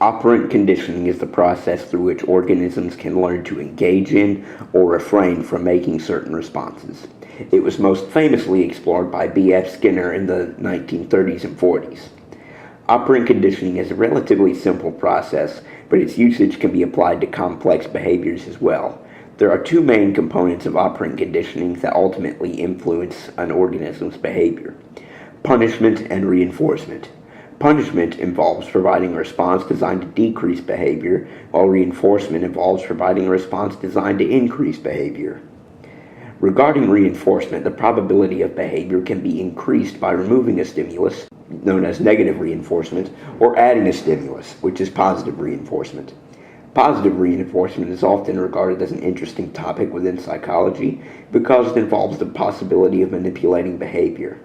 Operant conditioning is the process through which organisms can learn to engage in or refrain from making certain responses. It was most famously explored by B.F. Skinner in the 1930s and 40s. Operant conditioning is a relatively simple process, but its usage can be applied to complex behaviors as well. There are two main components of operant conditioning that ultimately influence an organism's behavior: punishment and reinforcement. Punishment involves providing a response designed to decrease behavior, while reinforcement involves providing a response designed to increase behavior. Regarding reinforcement, the probability of behavior can be increased by removing a stimulus, known as negative reinforcement, or adding a stimulus, which is positive reinforcement. Positive reinforcement is often regarded as an interesting topic within psychology because it involves the possibility of manipulating behavior.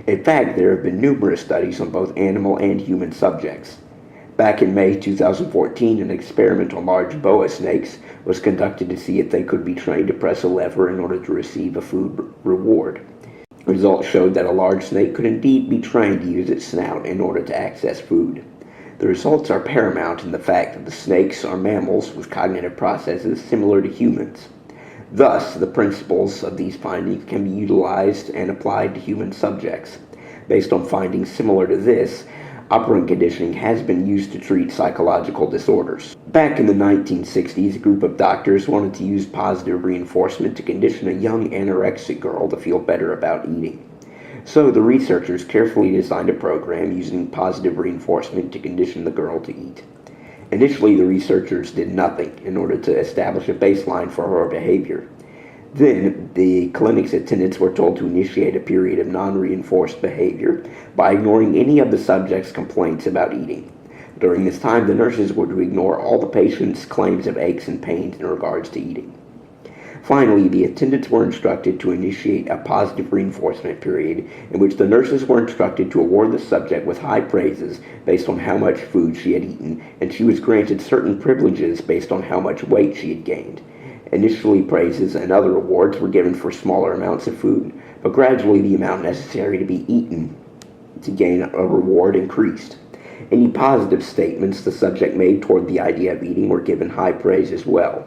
In fact, there have been numerous studies on both animal and human subjects. Back in May 2014, an experiment on large boa snakes was conducted to see if they could be trained to press a lever in order to receive a food reward. Results showed that a large snake could indeed be trained to use its snout in order to access food. The results are paramount in the fact that the snakes are mammals with cognitive processes similar to humans. Thus, the principles of these findings can be utilized and applied to human subjects. Based on findings similar to this, operant conditioning has been used to treat psychological disorders. Back in the 1960s, a group of doctors wanted to use positive reinforcement to condition a young anorexic girl to feel better about eating. So the researchers carefully designed a program using positive reinforcement to condition the girl to eat. Initially, the researchers did nothing in order to establish a baseline for her behavior. Then, the clinic's attendants were told to initiate a period of non-reinforced behavior by ignoring any of the subject's complaints about eating. During this time, the nurses were to ignore all the patient's claims of aches and pains in regards to eating. Finally, the attendants were instructed to initiate a positive reinforcement period in which the nurses were instructed to award the subject with high praises based on how much food she had eaten, and she was granted certain privileges based on how much weight she had gained. Initially, praises and other rewards were given for smaller amounts of food, but gradually the amount necessary to be eaten to gain a reward increased. Any positive statements the subject made toward the idea of eating were given high praise as well.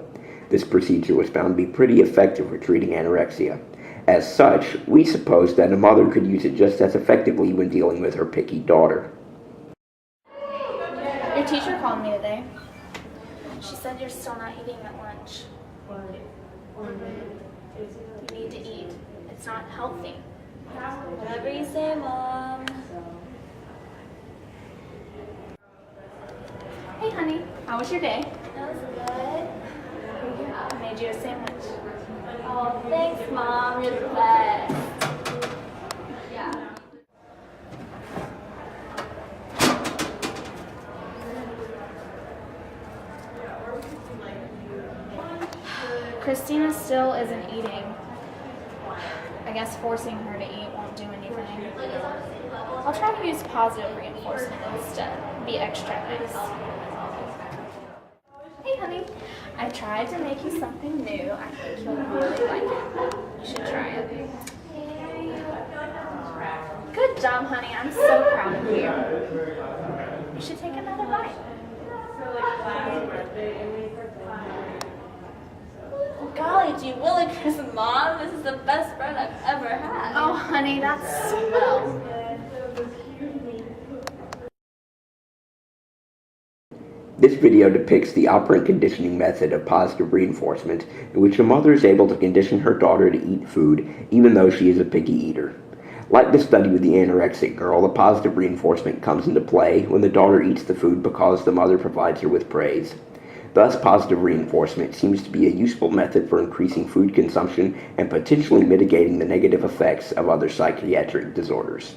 This procedure was found to be pretty effective for treating anorexia. As such, we suppose that a mother could use it just as effectively when dealing with her picky daughter. Your teacher called me today. She said you're still not eating at lunch. You need to eat. It's not healthy. Whatever you say, Mom. Hey, honey. How was your day? That was good. I made you a sandwich. Oh, thanks, Mom. You're the best. Yeah. Christina still isn't eating. I guess forcing her to eat won't do anything. I'll try to use positive reinforcement instead. Be extra nice. Hey, honey. I tried to make you something new. I think you'll really like it. You should try it. Good job, honey. I'm so proud of you. You should take another bite. Golly gee willikers, Mom. This is the best bread I've ever had. Oh, honey, that's swell. This video depicts the operant conditioning method of positive reinforcement, in which a mother is able to condition her daughter to eat food, even though she is a picky eater. Like the study with the anorexic girl, the positive reinforcement comes into play when the daughter eats the food because the mother provides her with praise. Thus, positive reinforcement seems to be a useful method for increasing food consumption and potentially mitigating the negative effects of other psychiatric disorders.